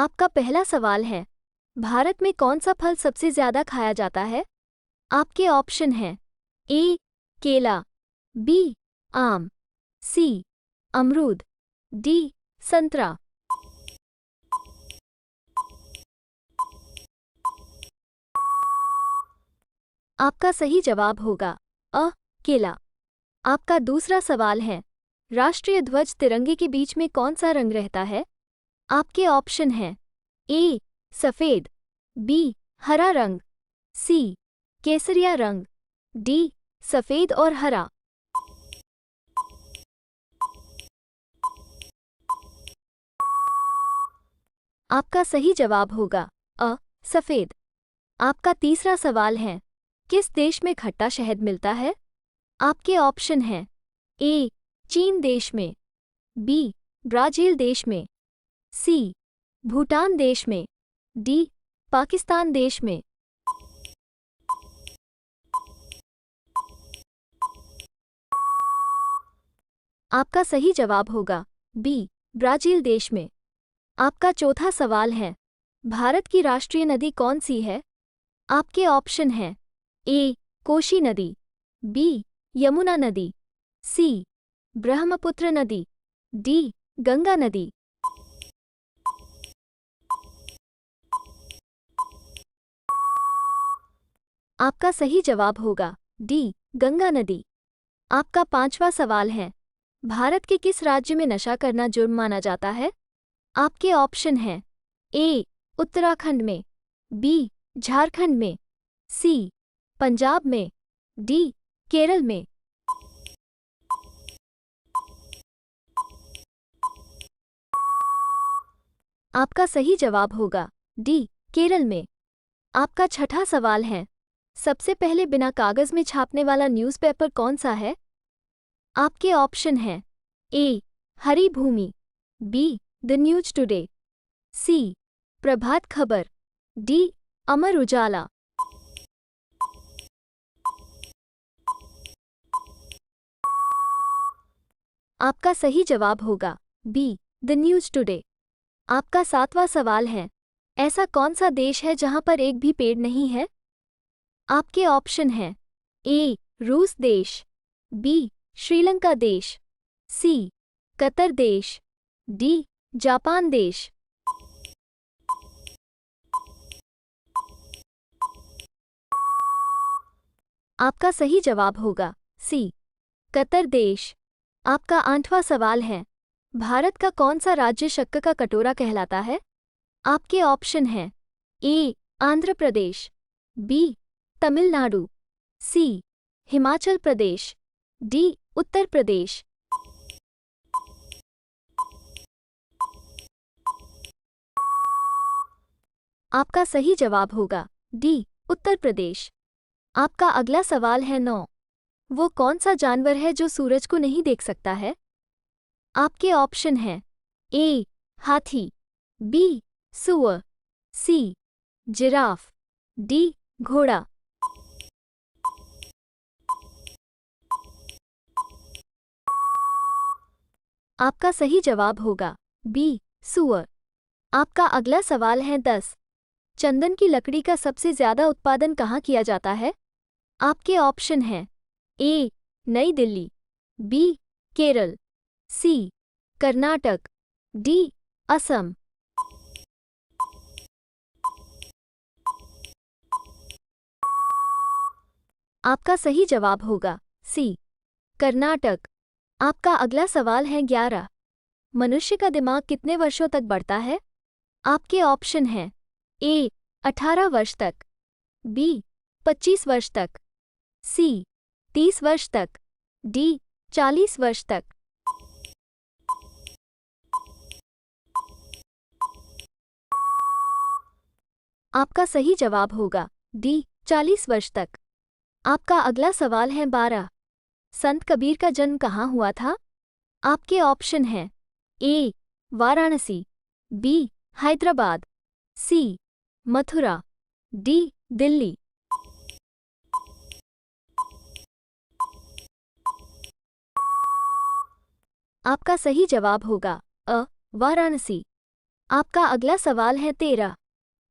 आपका पहला सवाल है, भारत में कौन सा फल सबसे ज्यादा खाया जाता है? आपके ऑप्शन हैं ए. केला, बी. आम, सी. अमरूद, डी. संतरा। आपका सही जवाब होगा अ. केला। आपका दूसरा सवाल है, राष्ट्रीय ध्वज तिरंगे के बीच में कौन सा रंग रहता है? आपके ऑप्शन हैं ए. सफेद, बी. हरा रंग, सी. केसरिया रंग, डी. सफेद और हरा। आपका सही जवाब होगा अ. सफेद। आपका तीसरा सवाल है, किस देश में खट्टा शहद मिलता है? आपके ऑप्शन हैं ए. चीन देश में, बी. ब्राजील देश में, सी. भूटान देश में, डी. पाकिस्तान देश में। आपका सही जवाब होगा बी. ब्राजील देश में। आपका चौथा सवाल है, भारत की राष्ट्रीय नदी कौन सी है? आपके ऑप्शन हैं ए. कोशी नदी, बी. यमुना नदी, सी. ब्रह्मपुत्र नदी, डी. गंगा नदी। आपका सही जवाब होगा डी. गंगा नदी। आपका पांचवा सवाल है, भारत के किस राज्य में नशा करना जुर्म माना जाता है? आपके ऑप्शन हैं ए. उत्तराखंड में, बी. झारखंड में, सी. पंजाब में, डी. केरल में। आपका सही जवाब होगा डी. केरल में। आपका छठा सवाल है, सबसे पहले बिना कागज में छापने वाला न्यूज़पेपर कौन सा है? आपके ऑप्शन हैं ए. हरी भूमि, B. The news today, C. Prabhat Khabar, D. Amar Ujala. आपका सही जवाब होगा बी. The news today. आपका सातवां सवाल है, ऐसा कौन सा देश है जहां पर एक भी पेड़ नहीं है? आपके ऑप्शन हैं ए. रूस देश, बी. श्रीलंका देश, सी. कतर देश, डी. जापान देश। आपका सही जवाब होगा सी. कतर देश। आपका आठवां सवाल है, भारत का कौन सा राज्य शक्कर का कटोरा कहलाता है? आपके ऑप्शन हैं ए. आंध्र प्रदेश, बी. तमिलनाडु, सी. हिमाचल प्रदेश, डी. उत्तर प्रदेश। आपका सही जवाब होगा डी. उत्तर प्रदेश। आपका अगला सवाल है 9. वो कौन सा जानवर है जो सूरज को नहीं देख सकता है? आपके ऑप्शन हैं ए. हाथी, बी. सूअर, सी. Giraffe, D. घोड़ा। आपका सही जवाब होगा बी. सूअर। आपका अगला सवाल है 10. चंदन की लकड़ी का सबसे ज्यादा उत्पादन कहाँ किया जाता है? आपके ऑप्शन हैं ए. नई दिल्ली, बी. केरल, सी. कर्नाटक, डी. असम। आपका सही जवाब होगा सी. कर्नाटक। आपका अगला सवाल है 11. मनुष्य का दिमाग कितने वर्षों तक बढ़ता है? आपके ऑप्शन हैं ए. 18 वर्ष तक, बी. 25 वर्ष तक, सी. 30 वर्ष तक, डी. 40 वर्ष तक। आपका सही जवाब होगा डी. 40 वर्ष तक। आपका अगला सवाल है 12. संत कबीर का जन्म कहाँ हुआ था? आपके ऑप्शन हैं ए. वाराणसी, बी. हैदराबाद, सी. मथुरा, डी. दिल्ली। आपका सही जवाब होगा अ. वाराणसी। आपका अगला सवाल है 13।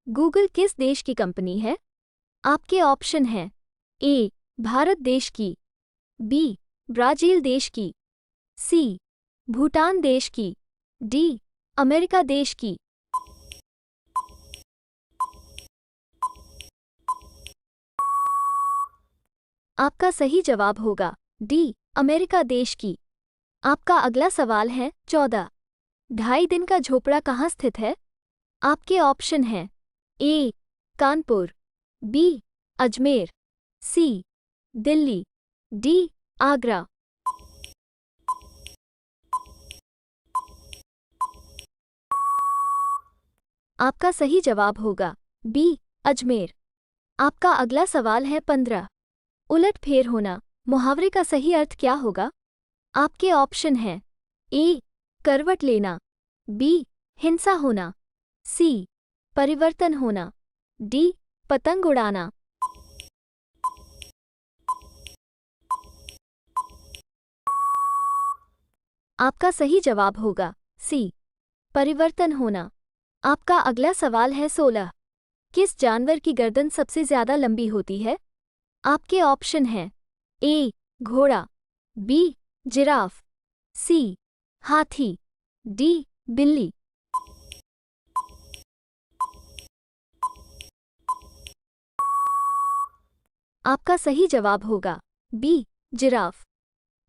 गूगल किस देश की कंपनी है? आपके ऑप्शन हैं ए भारत देश की, बी ब्राज़ील देश की, सी भूटान देश की, डी अमेरिका देश की। आपका सही जवाब होगा डी अमेरिका देश की। आपका अगला सवाल है 14। 2.5 दिन का झोपड़ा कहाँ स्थित है? आपके ऑप्शन हैं ए कानपुर, बी अजमेर, सी दिल्ली, डी आगरा। आपका सही जवाब होगा बी अजमेर। आपका अगला सवाल है 15। उलट-फेर होना मुहावरे का सही अर्थ क्या होगा? आपके ऑप्शन हैं ए करवट लेना, बी हिंसा होना, सी परिवर्तन होना, डी पतंग उड़ाना। आपका सही जवाब होगा सी परिवर्तन होना। आपका अगला सवाल है 16। किस जानवर की गर्दन सबसे ज्यादा लंबी होती है? आपके ऑप्शन हैं ए घोड़ा, बी जिराफ, सी हाथी, डी बिल्ली। आपका सही जवाब होगा बी जिराफ।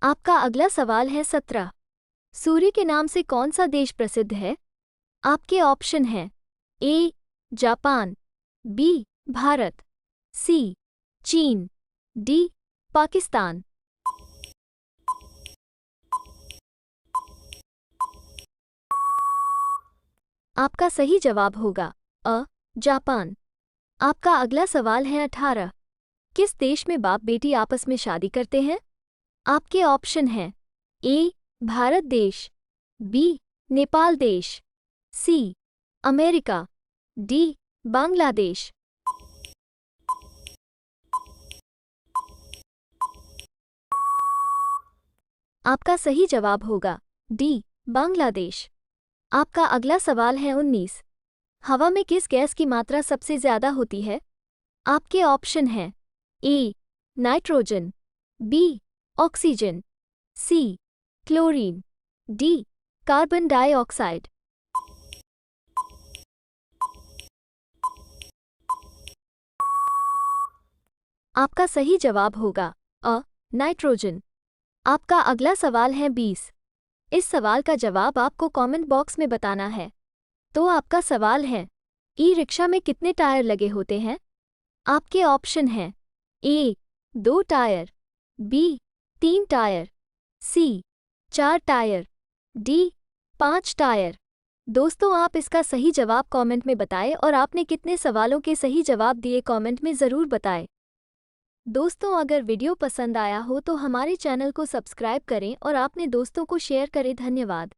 आपका अगला सवाल है 17। सूर्य के नाम से कौन सा देश प्रसिद्ध है? आपके ऑप्शन हैं ए जापान, बी भारत, सी चीन, डी पाकिस्तान। आपका सही जवाब होगा अ जापान। आपका अगला सवाल है 18। किस देश में बाप बेटी आपस में शादी करते हैं? आपके ऑप्शन हैं ए भारत देश, बी नेपाल देश, सी अमेरिका, डी बांग्लादेश। आपका सही जवाब होगा डी बांग्लादेश। आपका अगला सवाल है 19। हवा में किस गैस की मात्रा सबसे ज्यादा होती है? आपके ऑप्शन हैं A nitrogen, B oxygen, C chlorine, D carbon dioxide. आपका सही जवाब होगा अ नाइट्रोजन। आपका अगला सवाल है 20। इस सवाल का जवाब आपको कमेंट बॉक्स में बताना है। तो आपका सवाल है ई रिक्शा में कितने टायर लगे होते हैं? आपके ऑप्शन हैं ए 2 टायर, बी 3 टायर, सी 4 टायर, डी 5 टायर। दोस्तों, आप इसका सही जवाब कमेंट में बताएं और आपने कितने सवालों के सही जवाब दिए कमेंट में ज़रूर बताएं। दोस्तों, अगर वीडियो पसंद आया हो तो हमारे चैनल को सब्सक्राइब करें और अपने दोस्तों को शेयर करें। धन्यवाद।